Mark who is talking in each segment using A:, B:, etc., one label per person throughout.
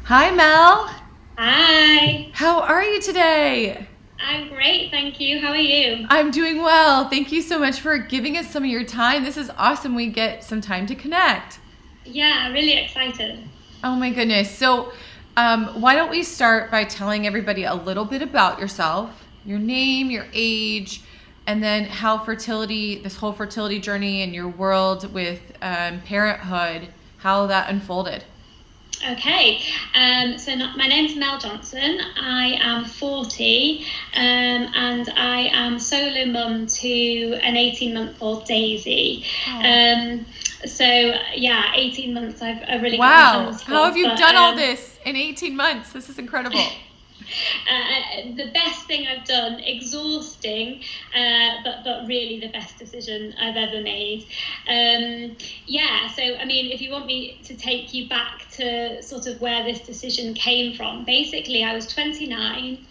A: Hi, Mel.
B: Hi,
A: How are you today?
B: I'm great, thank you. How are you?
A: I'm doing well. Thank you so much for giving us some of your time. This is awesome. We get some time to connect.
B: Yeah, really excited.
A: Oh, my goodness. Why don't we start by telling everybody a little bit about yourself, your name, your age, and then how fertility, this whole fertility journey and your world with parenthood, how that unfolded.
B: Okay, my name's Mel Johnson. I am 40, and I am solo mum to an 18-month-old Daisy.
A: Oh.
B: Um, yeah, 18 months I've really got my
A: Wow.
B: hands
A: How
B: full,
A: have you
B: but
A: done all this in 18 months? This is incredible.
B: the best thing I've done, exhausting, but really the best decision I've ever made. Yeah, so I mean, if you want me to take you back to sort of where this decision came from, basically, I was 29.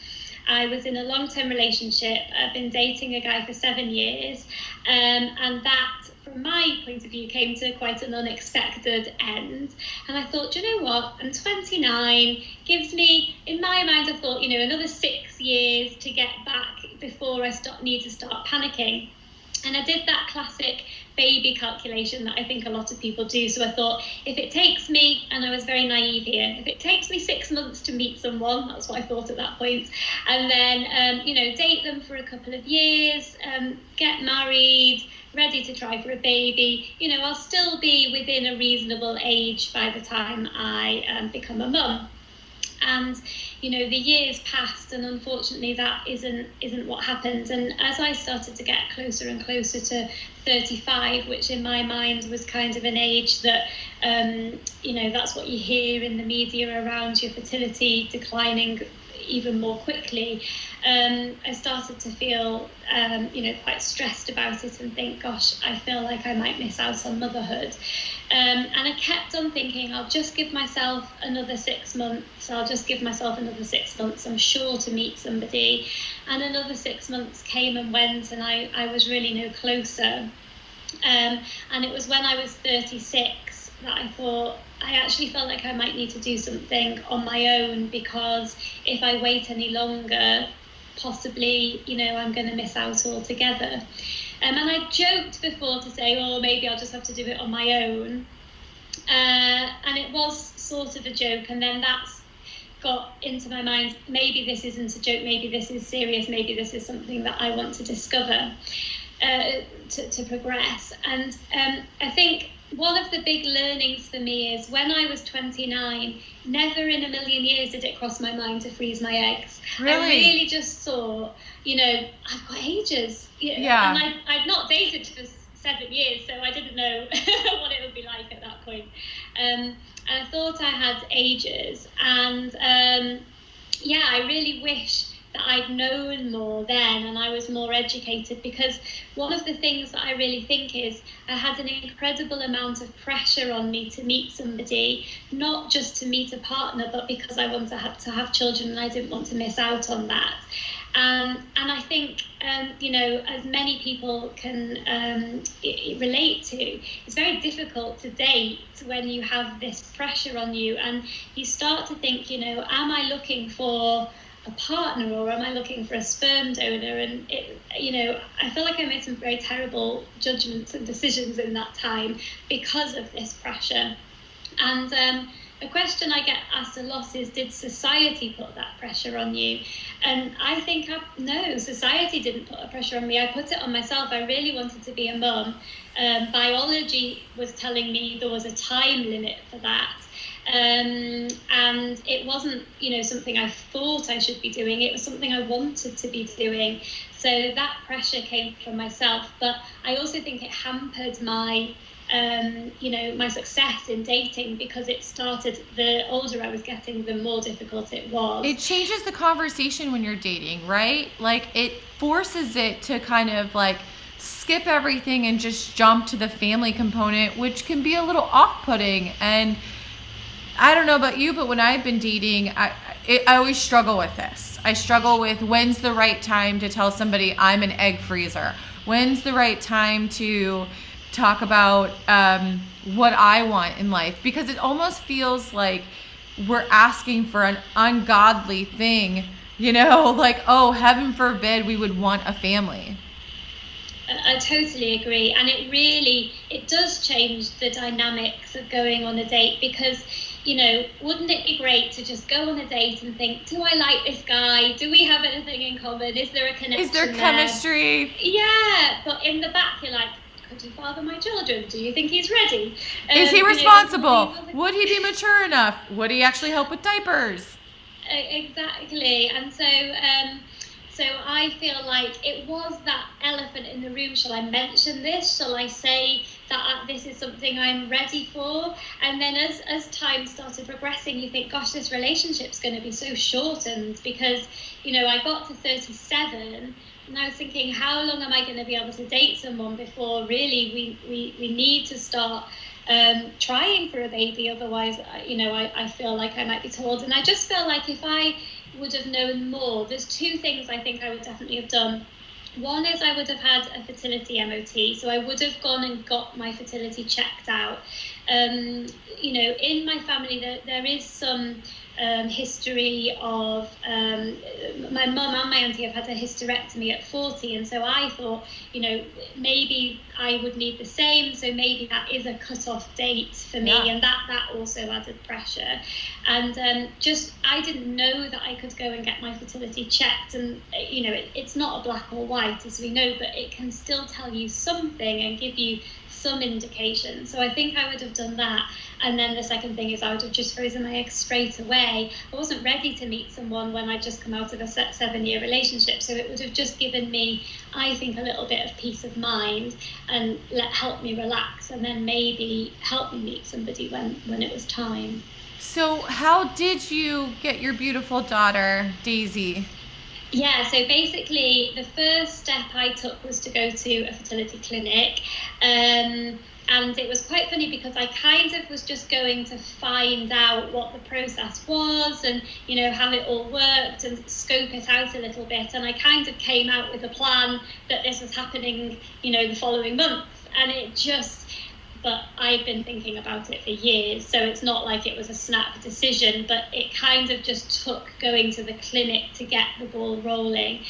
B: I was in a long-term relationship. I've been dating a guy for 7 years, and that, from my point of view, came to quite an unexpected end. And I thought, you know what? I'm 29. Gives me, in my mind, I thought, another 6 years to get back before I need to start panicking. And I did that classic baby calculation that I think a lot of people do. So I thought, if it takes me, and I was very naive here, if it takes me 6 months to meet someone, that's what I thought at that point, and then, date them for a couple of years, get married, ready to try for a baby, I'll still be within a reasonable age by the time I become a mum. And the years passed, and unfortunately that isn't what happened. And as I started to get closer and closer to 35, which in my mind was kind of an age that that's what you hear in the media around your fertility declining even more quickly, I started to feel quite stressed about it and think, gosh, I feel like I might miss out on motherhood. And I kept on thinking, I'll just give myself another 6 months. I'm sure to meet somebody. And another 6 months came and went, and I was really no closer. And it was when I was 36 that I thought, I actually felt like I might need to do something on my own, because if I wait any longer, possibly, I'm going to miss out altogether. And I joked before to say, oh, maybe I'll just have to do it on my own. And it was sort of a joke. And then that's got into my mind, maybe this isn't a joke, maybe this is serious, maybe this is something that I want to discover, to progress. And I think one of the big learnings for me is, when I was 29, never in a million years did it cross my mind to freeze my eggs. I
A: Really?
B: really just thought, I've got ages. And
A: Yeah.
B: I'd not dated for 7 years, so I didn't know what it would be like at that point. And I thought I had ages. And yeah, I really wish that I'd known more then and I was more educated, because one of the things that I really think is, I had an incredible amount of pressure on me to meet somebody, not just to meet a partner, but because I wanted to have children and I didn't want to miss out on that. And I think, as many people can relate to, it's very difficult to date when you have this pressure on you, and you start to think, am I looking for a partner, or am I looking for a sperm donor? And I feel like I made some very terrible judgments and decisions in that time because of this pressure. And a question I get asked a lot is, did society put that pressure on you? And I think, no, society didn't put a pressure on me. I put it on myself. I really wanted to be a mum. Biology was telling me there was a time limit for that. And it wasn't, something I thought I should be doing. It was something I wanted to be doing. So that pressure came from myself. But I also think it hampered my my success in dating, because it started, the older I was getting, the more difficult it was.
A: It changes the conversation when you're dating, right? Like, it forces it to kind of like skip everything and just jump to the family component, which can be a little off-putting. And I don't know about you, but when I've been dating, I always struggle with this. I struggle with, when's the right time to tell somebody I'm an egg freezer? When's the right time to talk about what I want in life? Because it almost feels like we're asking for an ungodly thing, like, oh, heaven forbid we would want a family.
B: I totally agree, and it does change the dynamics of going on a date, because wouldn't it be great to just go on a date and think, do I like this guy? Do we have anything in common? Is there a connection?
A: Is there chemistry?
B: Yeah, but in the back you're like, could he father my children? Do you think he's ready?
A: Is he responsible? Would he be mature enough? Would he actually help with diapers?
B: Exactly. And so I feel like it was that elephant in the room. Shall I mention this? Shall I say that this is something I'm ready for? And then as time started progressing, you think, gosh, this relationship's going to be so shortened, because, I got to 37 and I was thinking, how long am I going to be able to date someone before really we need to start trying for a baby? Otherwise, I feel like I might be too old. And I just feel like if I would have known more, there's two things I think I would definitely have done. One is I would have had a fertility MOT, so I would have gone and got my fertility checked out. In my family there is some history of my mum and my auntie have had a hysterectomy at 40, and so I thought, maybe I would need the same, so maybe that is a cut-off date for me. Yeah. And that also added pressure. And I didn't know that I could go and get my fertility checked, and it's not a black or white, as we know, but it can still tell you something and give you some indication. So I think I would have done that. And then the second thing is I would have just frozen my eggs straight away. I wasn't ready to meet someone when I'd just come out of a 7-year relationship, so it would have just given me, I think, a little bit of peace of mind and help me relax, and then maybe help me meet somebody when it was time.
A: So how did you get your beautiful daughter, Daisy?
B: Yeah, so basically the first step I took was to go to a fertility clinic. And it was quite funny because I kind of was just going to find out what the process was and, how it all worked and scope it out a little bit. And I kind of came out with a plan that this was happening, the following month. And but I've been thinking about it for years. So it's not like it was a snap decision, but it kind of just took going to the clinic to get the ball rolling.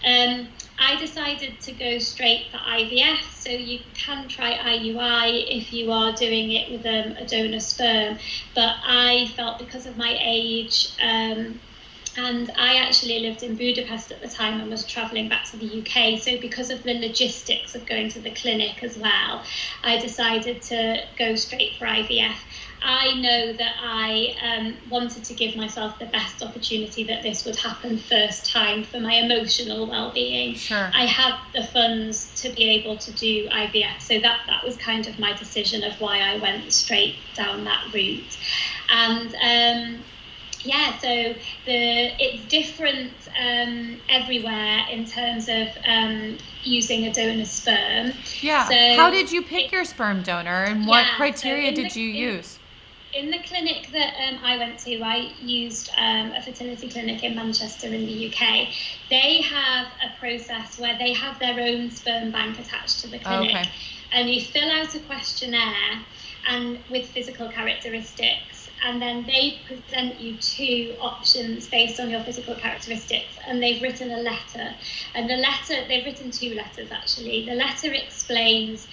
B: I decided to go straight for IVF, so you can try IUI if you are doing it with a donor sperm, but I felt because of my age, and I actually lived in Budapest at the time and was travelling back to the UK, so because of the logistics of going to the clinic as well, I decided to go straight for IVF. I know that I wanted to give myself the best opportunity that this would happen first time for my emotional well-being.
A: Sure.
B: I had the funds to be able to do IVF, so that was kind of my decision of why I went straight down that route. And so it's different everywhere in terms of using a donor sperm.
A: Yeah. So how did you pick your sperm donor, and what criteria did you use?
B: In the clinic that I went to, I used a fertility clinic in Manchester in the UK. They have a process where they have their own sperm bank attached to the clinic. Okay. And you fill out a questionnaire and with physical characteristics, and then they present you 2 options based on your physical characteristics, and they've written a letter. And they've written 2 letters actually. The letter explains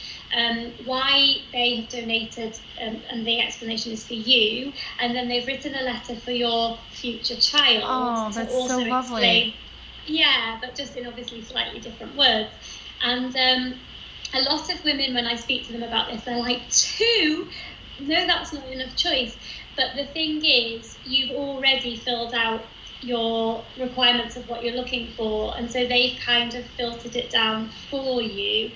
B: why they have donated, and the explanation is for you, and then they've written a letter for your future child.
A: Oh, that's also so lovely.
B: Yeah, but just in obviously slightly different words. And a lot of women, when I speak to them about this, they're like, 2? No, that's not enough choice. But the thing is, you've already filled out your requirements of what you're looking for, and so they've kind of filtered it down for you.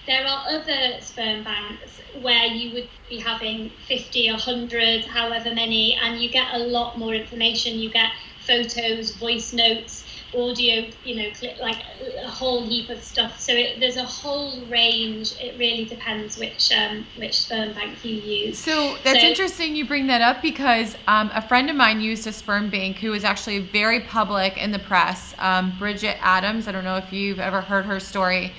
B: There are other sperm banks where you would be having 50, 100, however many, and you get a lot more information. You get photos, voice notes, audio, like a whole heap of stuff. So there's a whole range. It really depends which sperm bank you use.
A: So that's interesting you bring that up, because a friend of mine used a sperm bank who was actually very public in the press, Bridget Adams. I don't know if you've ever heard her story.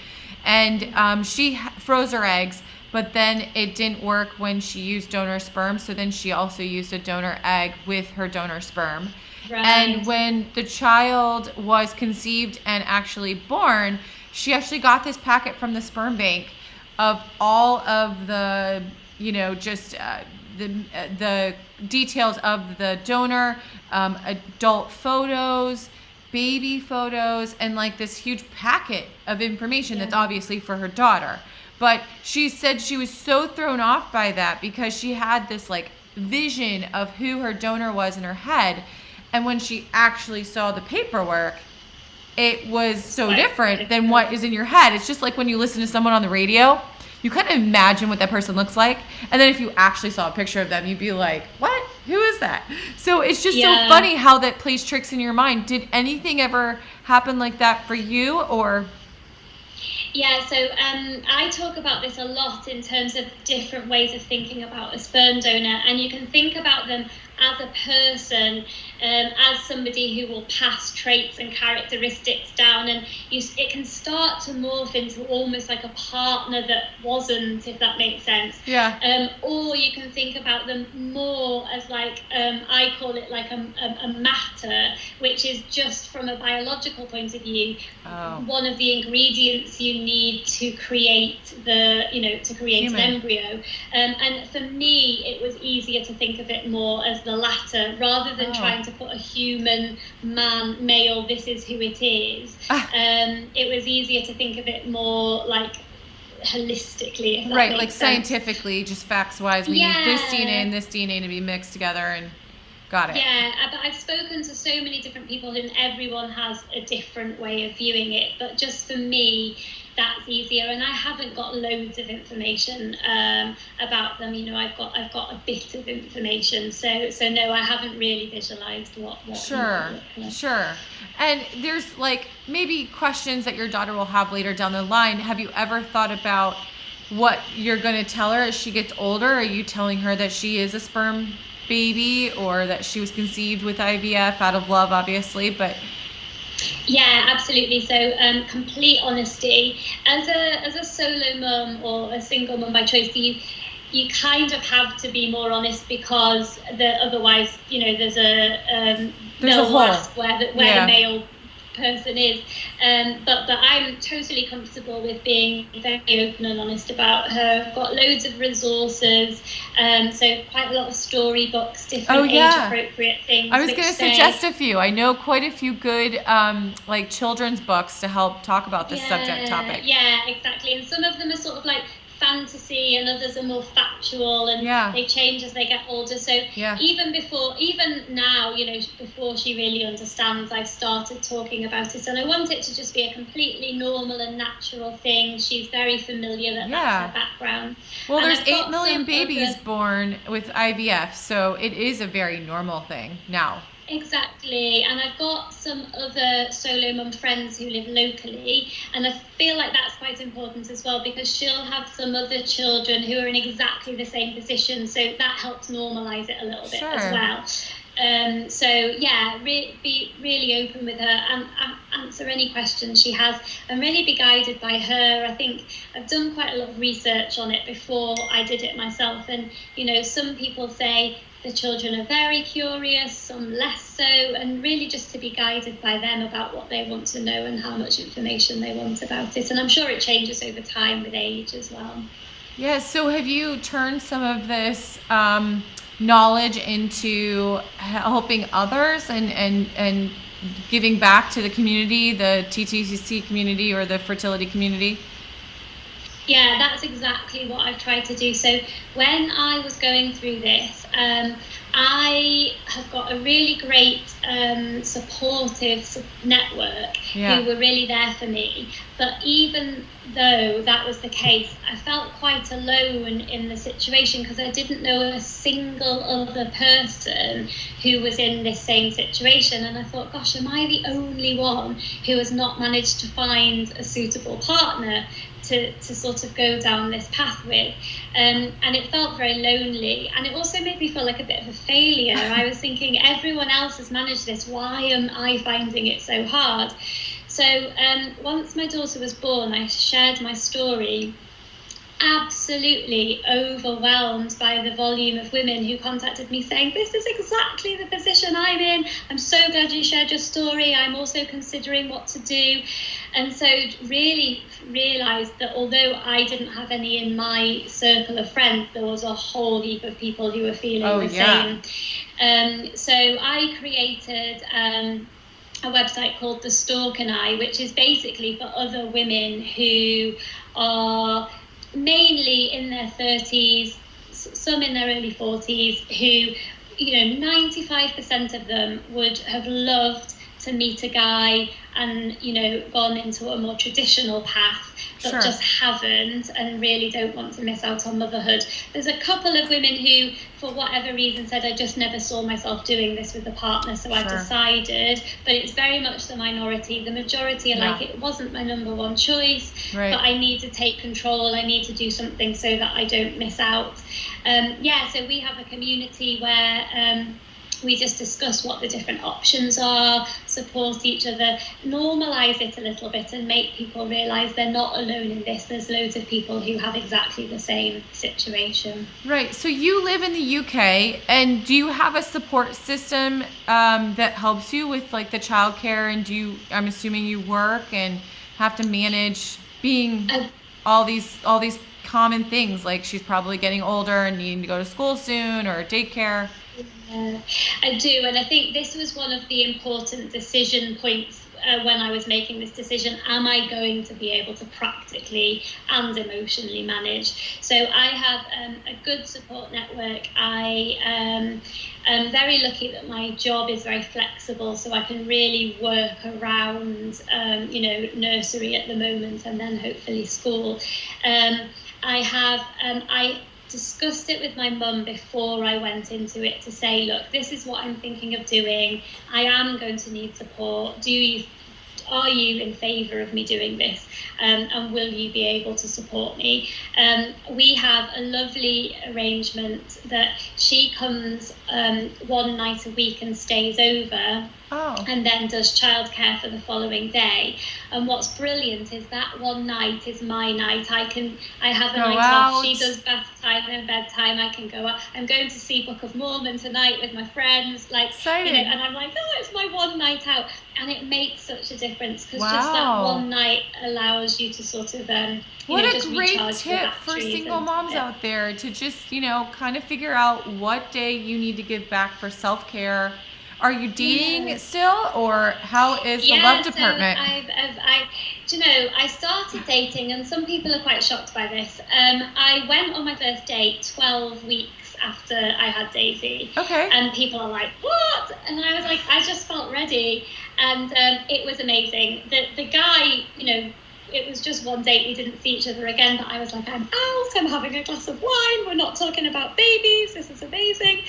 A: And she froze her eggs, but then it didn't work when she used donor sperm. So then she also used a donor egg with her donor sperm.
B: Right.
A: And when the child was conceived and actually born, she actually got this packet from the sperm bank of all of the, just the details of the donor, adult photos, baby photos, and like this huge packet of information that's obviously for her daughter. But she said she was so thrown off by that because she had this like vision of who her donor was in her head. And when she actually saw the paperwork, it was so different than what is in your head. It's just like when you listen to someone on the radio, you kind of imagine what that person looks like. And then if you actually saw a picture of them, you'd be like, what? Who is that? So it's just so funny how that plays tricks in your mind. Did anything ever happen like that for you, or?
B: Yeah, so I talk about this a lot in terms of different ways of thinking about a sperm donor, and you can think about them as a person, as somebody who will pass traits and characteristics down, and it can start to morph into almost like a partner that wasn't, if that makes sense.
A: Yeah.
B: Or you can think about them more as like, I call it like a matter, which is just from a biological point of view, one of the ingredients you need to create an embryo. And for me, it was easier to think of it more as the latter, rather than trying to put a human male, this is who it is. It was easier to think of it more like holistically, if that
A: right,
B: makes
A: like
B: sense.
A: Scientifically, just facts wise, we need this DNA and this DNA to be mixed together, and got it.
B: Yeah, but I've spoken to so many different people and everyone has a different way of viewing it, but just for me, that's easier, and I haven't got loads of information about them. I've got a bit of information, so no, I haven't really visualized what
A: Sure. And there's like maybe questions that your daughter will have later down the line. Have you ever thought about what you're going to tell her as she gets older? Are you telling her that she is a sperm baby, or that she was conceived with IVF out of love, obviously, but?
B: Yeah, absolutely. So complete honesty, as a solo mum or a single mum by choice, you kind of have to be more honest, because otherwise there's a they'll ask where the male person is, but I'm totally comfortable with being very open and honest about her. I've got loads of resources, so quite a lot of storybooks, different age appropriate things.
A: I was going to suggest a few. I know quite a few good like children's books to help talk about this subject topic.
B: Yeah, exactly. And some of them are sort of like fantasy, and others are more factual, and they change as they get older. So even now, before she really understands, I've started talking about it, and I want it to just be a completely normal and natural thing. She's very familiar that's her background.
A: Well, and there's 8 million babies born with IVF, so it is a very normal thing now.
B: Exactly, and I've got some other solo mum friends who live locally, and I feel like that's quite important as well, because she'll have some other children who are in exactly the same position, so that helps normalise it a little bit as well. Be really open with her and answer any questions she has, and really be guided by her. I think I've done quite a lot of research on it before I did it myself, and some people say the children are very curious, some less so, and really just to be guided by them about what they want to know and how much information they want about it. And I'm sure it changes over time with age as well.
A: Yeah, so have you turned some of this knowledge into helping others and giving back to the community, the TTCC community or the fertility community?
B: Yeah, that's exactly what I've tried to do. So when I was going through this, I have got a really great supportive network who were really there for me. But even though that was the case, I felt quite alone in the situation, because I didn't know a single other person who was in this same situation. And I thought, gosh, am I the only one who has not managed to find a suitable partner to sort of go down this path with? And it felt very lonely, and it also made me feel like a bit of a failure. I was thinking, everyone else has managed this, why am I finding it so hard? So once my daughter was born, I shared my story, absolutely overwhelmed by the volume of women who contacted me saying, this is exactly the position I'm in. I'm so glad you shared your story. I'm also considering what to do. And so really realised that although I didn't have any in my circle of friends, there was a whole heap of people who were feeling the same. So I created a website called The Stalk and I, which is basically for other women who are mainly in their 30s, some in their early 40s, who, 95% of them would have loved to meet a guy and, gone into a more traditional path, but just haven't, and really don't want to miss out on motherhood. There's a couple of women who, for whatever reason, said, I just never saw myself doing this with a partner, so I decided. But it's very much the minority. The majority are like, it wasn't my number one choice, but I need to take control. I need to do something so that I don't miss out. So we have a community where we just discuss what the different options are, support each other, normalise it a little bit, and make people realise they're not alone in this. There's loads of people who have exactly the same situation.
A: Right. So you live in the UK, and do you have a support system that helps you with like the childcare? And I'm assuming you work and have to manage being all these common things, like she's probably getting older and needing to go to school soon or daycare.
B: Yeah, I do, and I think this was one of the important decision points when I was making this decision. Am I going to be able to practically and emotionally manage? So I have a good support network. I am very lucky that my job is very flexible, so I can really work around, nursery at the moment, and then hopefully school. I discussed it with my mum before I went into it to say, look, this is what I'm thinking of doing. I am going to need support. Are you in favour of me doing this? And will you be able to support me? We have a lovely arrangement that she comes one night a week and stays over. And then does childcare for the following day. And what's brilliant is that one night is my night. I have a night off. She does bath time and bedtime. I can go out. I'm going to see Book of Mormon tonight with my friends. And I'm like, it's my one night out. And it makes such a difference, because just that one night allows you to sort of
A: what a great tip for single moms out there, to just kind of figure out what day you need to give back for self-care. Are you dating still, or how is the love department?
B: I started dating, and some people are quite shocked by this. I went on my first date 12 weeks after I had Daisy.
A: Okay.
B: And people are like, what? And I was like, I just felt ready. And it was amazing. The guy, it was just one date. We didn't see each other again, but I was like, I'm out. I'm having a glass of wine. We're not talking about babies. This is amazing.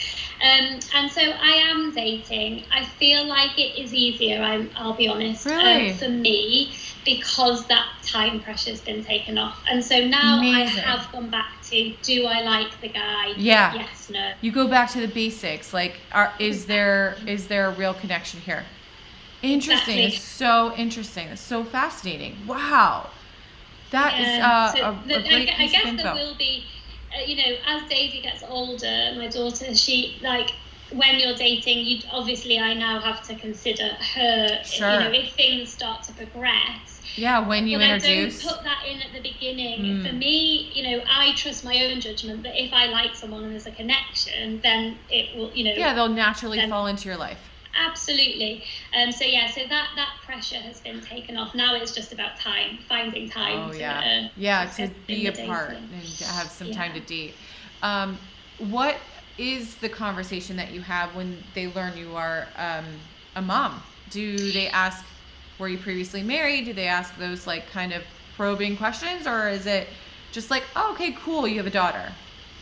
B: And so I am dating. I feel like it is easier, I'll be honest, for me, because that time pressure's been taken off. And so now I have gone back to, do I like the guy?
A: Yeah.
B: Yes, no.
A: You go back to the basics. Like, is there a real connection here? Interesting. Exactly. It's so interesting. It's so fascinating. Wow. That is a great piece of info.
B: There will be, as Daisy gets older, my daughter, she, when you're dating, I now have to consider her, if things start to progress.
A: Yeah, when you introduce.
B: I don't put that in at the beginning. For me, I trust my own judgment that if I like someone and there's a connection, then it will,
A: Yeah, they'll naturally fall into your life.
B: Absolutely. So that pressure has been taken off. Now it's just about finding time.
A: To be apart and to have some time to date. What is the conversation that you have when they learn you are a mom? Do they ask, were you previously married? Do they ask those kind of probing questions, or is it just like, oh, okay, cool, you have a daughter,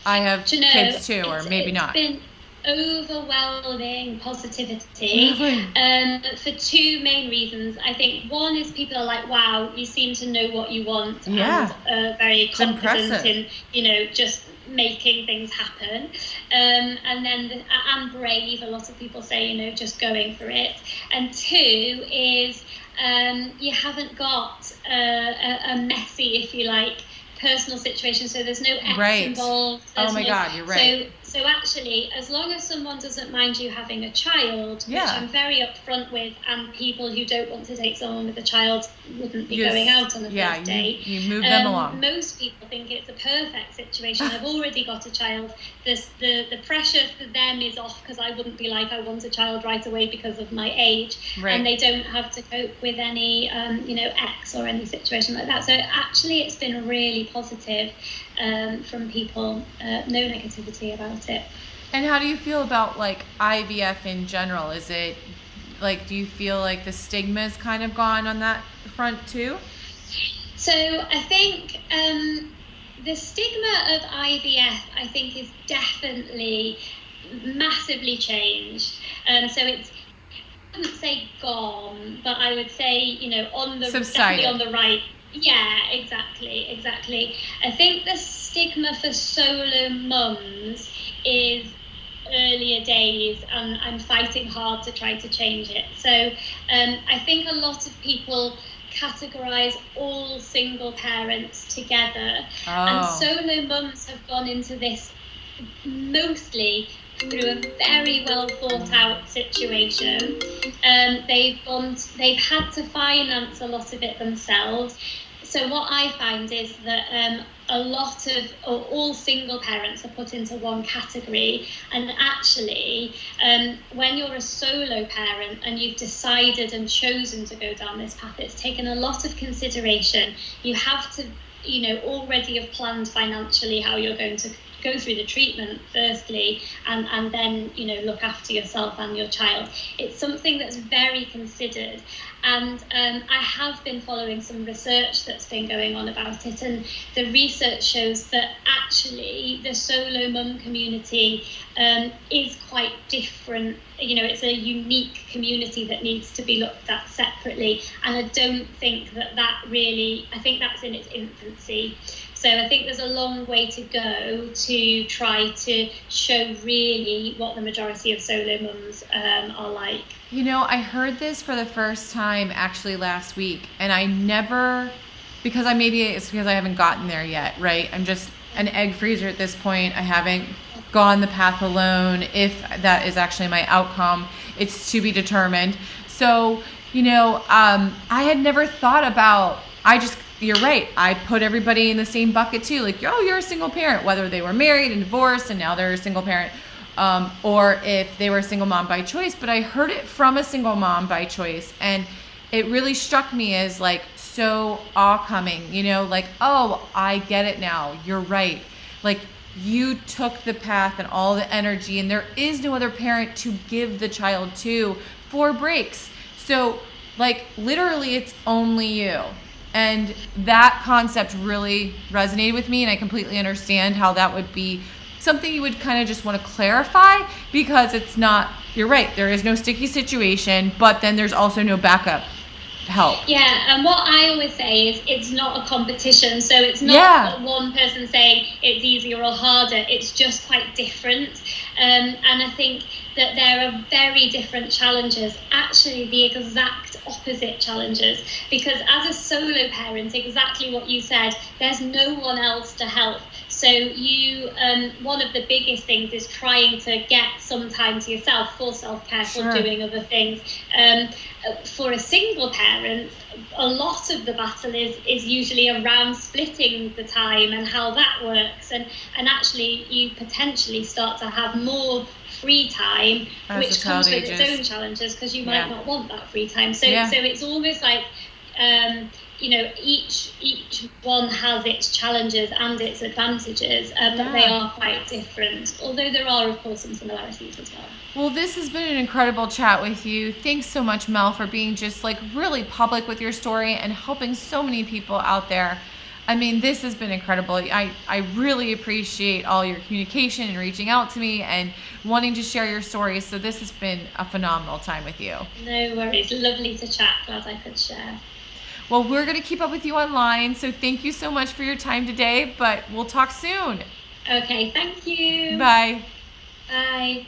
A: I have kids too, or maybe not?
B: Been overwhelming positivity for two main reasons. I think one is people are like, wow, you seem to know what you want, and very confident in just making things happen, and then and brave. A lot of people say just going for it. And two is you haven't got a messy, if you like, personal situation, so there's no ex
A: Right.
B: involved.
A: Oh my God, you're right.
B: So actually, as long as someone doesn't mind you having a child, which
A: Yeah.
B: I'm very upfront with, and people who don't want to take someone with a child wouldn't be
A: Yes.
B: going out on a
A: Yeah,
B: first date.
A: you move them along.
B: Most people think it's a perfect situation. I've already got a child. The pressure for them is off, because I wouldn't be like, I want a child right away because of my age.
A: Right.
B: And they don't have to cope with any, ex or any situation like that. So actually, it's been really positive from people. No negativity about it.
A: And how do you feel about like IVF in general? Is it like, do you feel like the stigma's kind of gone on that front too?
B: So I think the stigma of IVF, I think, is definitely massively changed. So it's, I wouldn't say gone, but I would say, definitely on the right. Yeah, exactly. I think the stigma for solo mums is earlier days, and I'm fighting hard to try to change it. So I think a lot of people categorize all single parents together, and solo mums have gone into this mostly through a very well thought out situation. They've had to finance a lot of it themselves. So what I find is that a lot of, or all single parents are put into one category, and actually when you're a solo parent and you've decided and chosen to go down this path, it's taken a lot of consideration. You have to already have planned financially how you're going to go through the treatment firstly, and then look after yourself and your child. It's something that's very considered, and I have been following some research that's been going on about it, and the research shows that actually the solo mum community is quite different. It's a unique community that needs to be looked at separately, and I don't think that really, I think that's in its infancy. So I think there's a long way to go to try to show really what the majority of solo mums are like.
A: I heard this for the first time actually last week, and I never, because it's because I haven't gotten there yet, right? I'm just an egg freezer at this point. I haven't gone the path alone. If that is actually my outcome, it's to be determined. So, I had never thought about, you're right. I put everybody in the same bucket too. Like, you're a single parent, whether they were married and divorced and now they're a single parent, or if they were a single mom by choice. But I heard it from a single mom by choice, and it really struck me as like so awe-coming, like, oh, I get it now. You're right. Like, you took the path and all the energy, and there is no other parent to give the child to for breaks. So, like, literally, it's only you. And that concept really resonated with me, and I completely understand how that would be something you would kind of just want to clarify, because it's not, you're right, there is no sticky situation, but then there's also no backup help.
B: Yeah, and what I always say is it's not a competition, so it's not one person saying it's easier or harder, it's just quite different. And I think that there are very different challenges, actually the exact opposite challenges, because as a solo parent, exactly what you said, there's no one else to help. So you, one of the biggest things is trying to get some time to yourself for self-care, for doing other things. For a single parent, a lot of the battle is usually around splitting the time and how that works. And actually you potentially start to have more free time, which comes with its own challenges, because you might not want that free time. So it's almost like, each one has its challenges and its advantages, but they are quite different, although there are, of course, some similarities as well.
A: Well, this has been an incredible chat with you. Thanks so much, Mel, for being just like really public with your story and helping so many people out there. I mean, this has been incredible. I really appreciate all your communication and reaching out to me and wanting to share your stories. So this has been a phenomenal time with you.
B: No worries. Lovely to chat. Glad I could share.
A: Well, we're going to keep up with you online. So thank you so much for your time today, but we'll talk soon.
B: Okay. Thank you.
A: Bye.
B: Bye.